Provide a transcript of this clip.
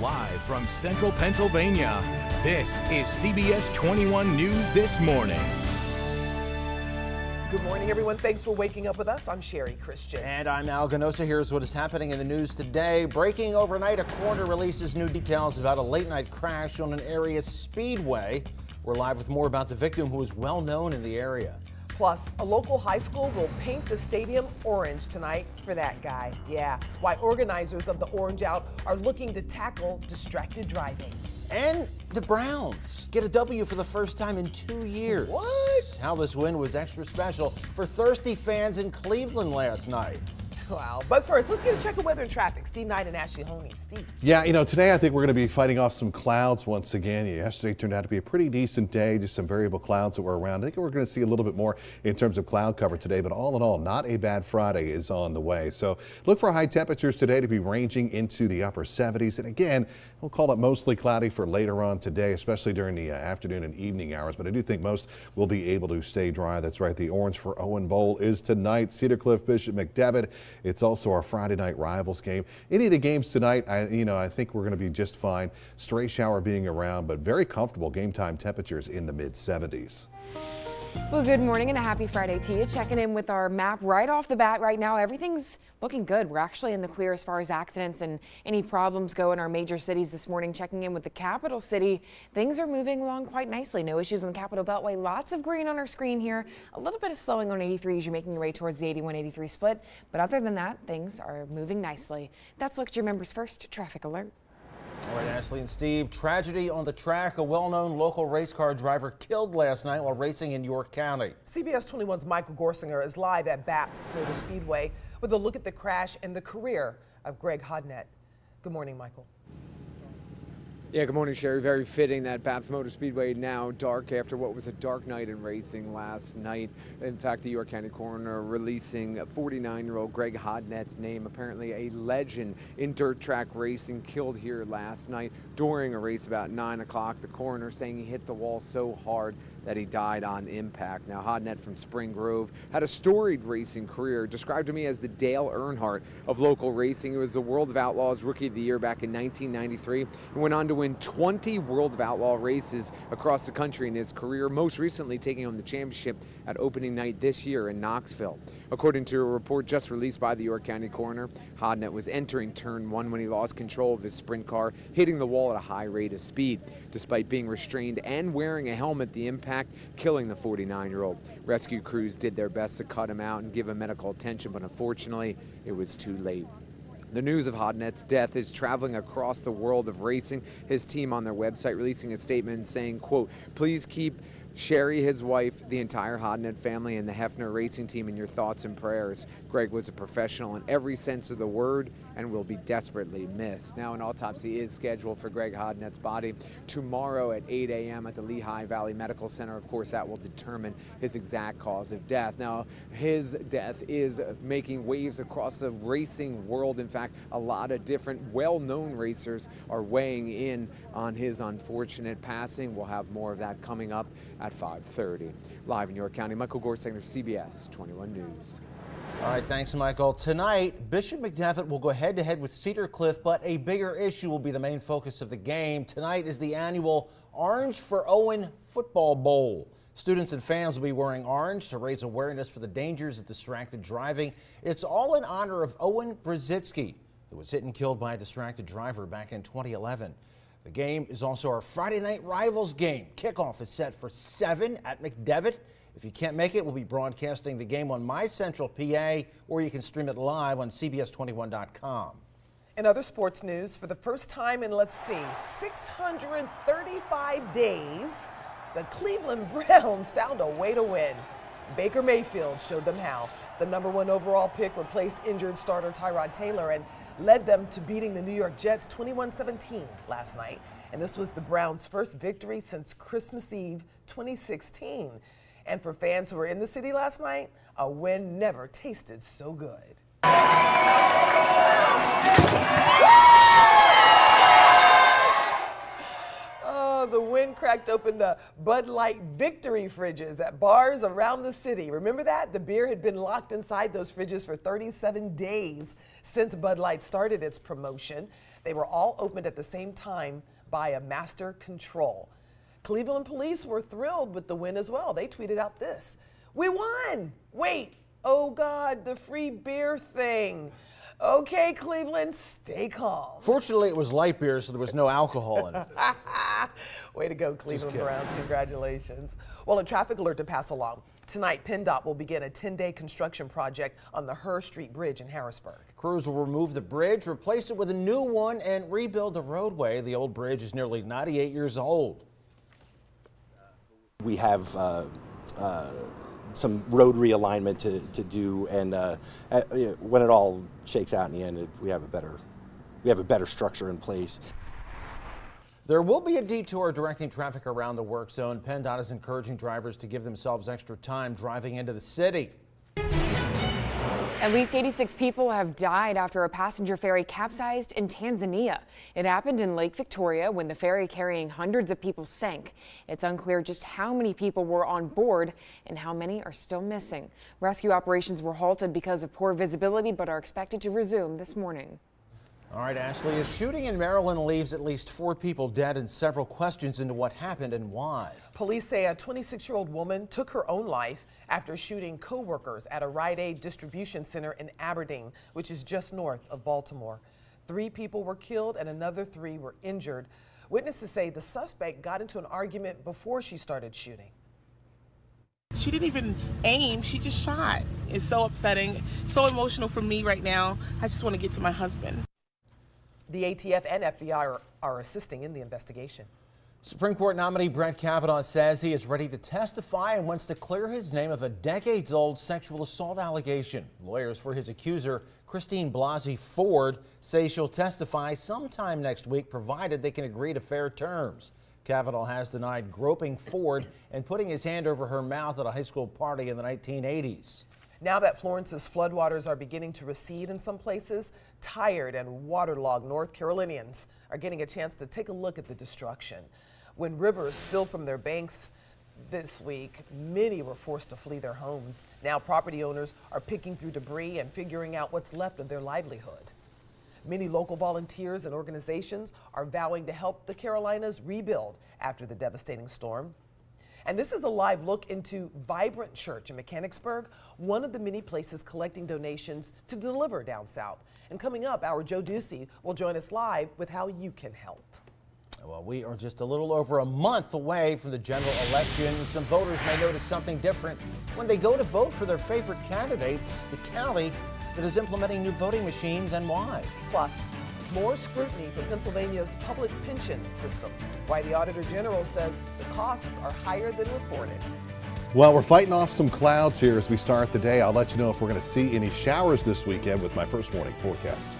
Live from central Pennsylvania, this is CBS 21 News This Morning. Good morning, everyone. Thanks for waking up with us. I'm Sherry Christian. And I'm Al Ganosa. Here's what is happening in the news today. Breaking overnight, a coroner releases new details about a late-night crash on an area speedway. We're live with more about the victim, who is well known in the area. Plus, a local high school will paint the stadium orange tonight for that guy. Yeah, why organizers of the Orange Out are looking to tackle distracted driving. And the Browns get a W for the first time in 2 years. What? How this win was extra special for thirsty fans in Cleveland last night. Wow. But first, let's get a check of weather and traffic. Steve Knight and Ashley Honey. Steve. Yeah, today I think we're going to be fighting off some clouds once again. Yesterday turned out to be a pretty decent day, just some variable clouds that were around. I think we're going to see a little bit more in terms of cloud cover today, but all in all, not a bad Friday is on the way. So look for high temperatures today to be ranging into the upper 70s. And again, we'll call it mostly cloudy for later on today, especially during the afternoon and evening hours. But I do think most will be able to stay dry. That's right. The Orange for Owen Bowl is tonight. Cedar Cliff, Bishop McDevitt. It's also our Friday night rivals game. Any of the games tonight, I think we're going to be just fine. Stray shower being around, but very comfortable game time temperatures in the mid 70s. Well, good morning and a happy Friday to you. Checking in with our map right off the bat right now. Everything's looking good. We're actually in the clear as far as accidents and any problems go in our major cities this morning. Checking in with the capital city. Things are moving along quite nicely. No issues on the Capital Beltway. Lots of green on our screen here. A little bit of slowing on 83 as you're making your way towards the 81-83 split. But other than that, things are moving nicely. That's Look at Your Members First Traffic Alert. All right, Ashley and Steve, tragedy on the track. A well-known local race car driver killed last night while racing in York County. CBS 21's Michael Gorsinger is live at BAPS Motor Speedway with a look at the crash and the career of Greg Hodnett. Good morning, Michael. Yeah, good morning, Sherry. Very fitting that BAPS Motor Speedway now dark after what was a dark night in racing last night. In fact, the York County coroner releasing 49-year-old Greg Hodnett's name, apparently a legend in dirt track racing, killed here last night during a race about 9 o'clock. The coroner saying he hit the wall so hard that he died on impact. Now, Hodnett from Spring Grove had a storied racing career, described to me as the Dale Earnhardt of local racing. He was the World of Outlaws Rookie of the Year back in 1993 and went on to win 20 World of Outlaw races across the country in his career, most recently taking home the championship at opening night this year in Knoxville. According to a report just released by the York County coroner, Hodnett was entering turn 1 when he lost control of his sprint car, hitting the wall at a high rate of speed. Despite being restrained and wearing a helmet, the impact killing the 49-year-old. Rescue crews did their best to cut him out and give him medical attention, but unfortunately, it was too late. The news of Hodnett's death is traveling across the world of racing. His team on their website releasing a statement saying, quote, "Please keep Sherry, his wife, the entire Hodnett family, and the Hefner racing team in your thoughts and prayers. Greg was a professional in every sense of the word and will be desperately missed." Now, an autopsy is scheduled for Greg Hodnett's body tomorrow at 8 a.m. at the Lehigh Valley Medical Center. Of course, that will determine his exact cause of death. Now, his death is making waves across the racing world. In fact, a lot of different well-known racers are weighing in on his unfortunate passing. We'll have more of that coming up at 5:30. Live in York County, Michael Gorsinger, CBS 21 News. All right, thanks, Michael. Tonight, Bishop McDevitt will go head-to-head with Cedar Cliff, but a bigger issue will be the main focus of the game. Tonight is the annual Orange for Owen Football Bowl. Students and fans will be wearing orange to raise awareness for the dangers of distracted driving. It's all in honor of Owen Brzezinski, who was hit and killed by a distracted driver back in 2011. The game is also our Friday night rivals game. Kickoff is set for 7 at McDevitt. If you can't make it, we'll be broadcasting the game on My Central PA, or you can stream it live on CBS21.com. In other sports news, for the first time in, 635 days, the Cleveland Browns found a way to win. Baker Mayfield showed them how. The #1 overall pick replaced injured starter Tyrod Taylor and led them to beating the New York Jets 21-17 last night. And this was the Browns' first victory since Christmas Eve 2016. And for fans who were in the city last night, a win never tasted so good. The wind cracked open the Bud Light victory fridges at bars around the city. Remember that? The beer had been locked inside those fridges for 37 days since Bud Light started its promotion. They were all opened at the same time by a master control. Cleveland police were thrilled with the win as well. They tweeted out this: "We won! Wait, oh God, the free beer thing. Okay, Cleveland, stay calm." Fortunately, it was light beer, so there was no alcohol in it. Way to go, Cleveland Browns. Congratulations. Well, a traffic alert to pass along. Tonight, PennDOT will begin a 10-day construction project on the Hurr Street Bridge in Harrisburg. Crews will remove the bridge, replace it with a new one, and rebuild the roadway. The old bridge is nearly 98 years old. We have some road realignment to do, and when it all shakes out in the end, we have a better structure in place. There will be a detour directing traffic around the work zone. PennDOT is encouraging drivers to give themselves extra time driving into the city. At least 86 people have died after a passenger ferry capsized in Tanzania. It happened in Lake Victoria when the ferry carrying hundreds of people sank. It's unclear just how many people were on board and how many are still missing. Rescue operations were halted because of poor visibility, but are expected to resume this morning. All right, Ashley, a shooting in Maryland leaves at least 4 people dead and several questions into what happened and why. Police say a 26-year-old woman took her own life after shooting co-workers at a Rite Aid distribution center in Aberdeen, which is just north of Baltimore. 3 people were killed and another 3 were injured. Witnesses say the suspect got into an argument before she started shooting. She didn't even aim, she just shot. It's so upsetting, so emotional for me right now. I just want to get to my husband. The ATF and FBI are assisting in the investigation. Supreme Court nominee Brett Kavanaugh says he is ready to testify and wants to clear his name of a decades-old sexual assault allegation. Lawyers for his accuser, Christine Blasey Ford, say she'll testify sometime next week, provided they can agree to fair terms. Kavanaugh has denied groping Ford and putting his hand over her mouth at a high school party in the 1980s. Now that Florence's floodwaters are beginning to recede in some places, tired and waterlogged North Carolinians are getting a chance to take a look at the destruction. When rivers spilled from their banks this week, many were forced to flee their homes. Now property owners are picking through debris and figuring out what's left of their livelihood. Many local volunteers and organizations are vowing to help the Carolinas rebuild after the devastating storm. And this is a live look into Vibrant Church in Mechanicsburg, one of the many places collecting donations to deliver down south. And coming up, our Joe Ducey will join us live with how you can help. Well, we are just a little over a month away from the general election. Some voters may notice something different when they go to vote for their favorite candidates, the county that is implementing new voting machines, and why. Plus, more scrutiny for Pennsylvania's public pension systems, why the Auditor General says the costs are higher than reported. Well, we're fighting off some clouds here as we start the day. I'll let you know if we're going to see any showers this weekend with my first morning forecast.